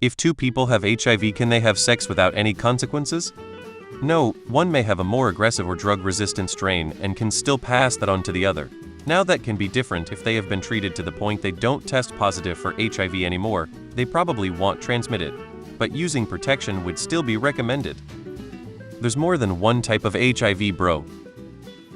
If two people have HIV, can they have sex without any consequences? No, one may have a more aggressive or drug-resistant strain and can still pass that on to the other. Now that can be different if they have been treated to the point they don't test positive for HIV anymore. They probably won't transmit it, but using protection would still be recommended. There's more than one type of HIV, bro.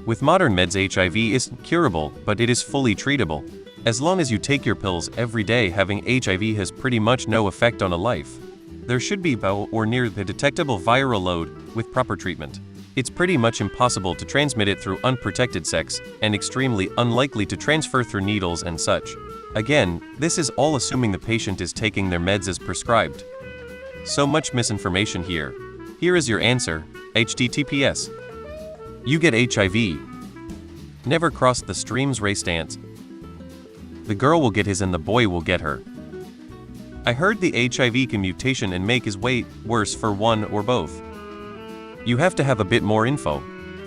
With modern meds, HIV isn't curable, but it is fully treatable. As long as you take your pills every day, having HIV has pretty much no effect on a life. There should be low or near the detectable viral load with proper treatment. It's pretty much impossible to transmit it through unprotected sex, and extremely unlikely to transfer through needles and such. Again, this is all assuming the patient is taking their meds as prescribed. So much misinformation here. Here is your answer. HTTPS. You get HIV. Never cross the streams, race dance. The girl will get his and the boy will get her. I heard the HIV can mutation and make his way worse for one or both. You have to have a bit more info.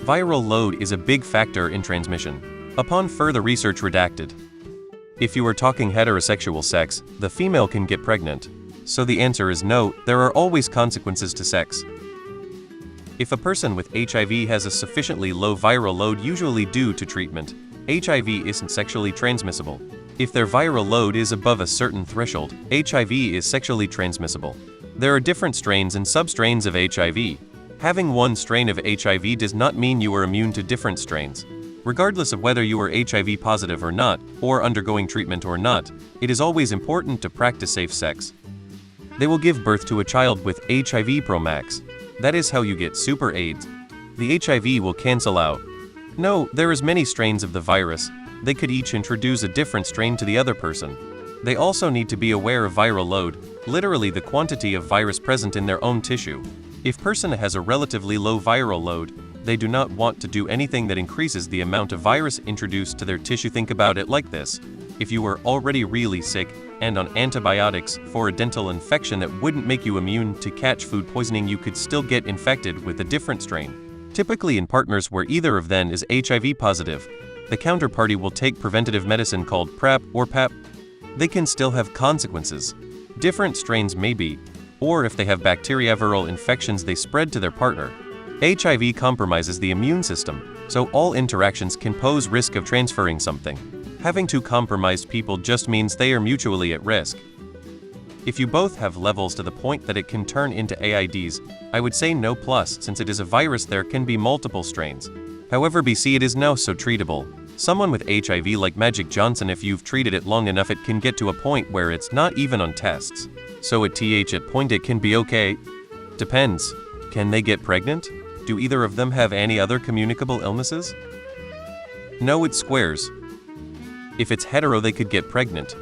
Viral load is a big factor in transmission. Upon further research redacted. If you are talking heterosexual sex, the female can get pregnant. So the answer is no, there are always consequences to sex. If a person with HIV has a sufficiently low viral load, usually due to treatment, HIV isn't sexually transmissible. If their viral load is above a certain threshold, HIV is sexually transmissible. There are different strains and substrains of HIV. Having one strain of HIV does not mean you are immune to different strains. Regardless of whether you are HIV positive or not, or undergoing treatment or not, it is always important to practice safe sex. They will give birth to a child with HIV Pro Max. That is how you get super AIDS. The HIV will cancel out. No, there is many strains of the virus. They could each introduce a different strain to the other person. They also need to be aware of viral load, literally the quantity of virus present in their own tissue. If person has a relatively low viral load, they do not want to do anything that increases the amount of virus introduced to their tissue. Think about it like this. If you were already really sick and on antibiotics for a dental infection that wouldn't make you immune to catch food poisoning, you could still get infected with a different strain. Typically in partners where either of them is HIV positive, the counterparty will take preventative medicine called PrEP or PEP. They can still have consequences. Different strains may be, or if they have bacterioviral infections they spread to their partner. HIV compromises the immune system, so all interactions can pose risk of transferring something. Having two compromised people just means they are mutually at risk. If you both have levels to the point that it can turn into AIDS, I would say no plus, since it is a virus there can be multiple strains. However, BC it is now so treatable. Someone with HIV like Magic Johnson, if you've treated it long enough, it can get to a point where it's not even on tests. So at point it can be okay. Depends. Can they get pregnant? Do either of them have any other communicable illnesses? No, it's squares. If it's hetero, they could get pregnant.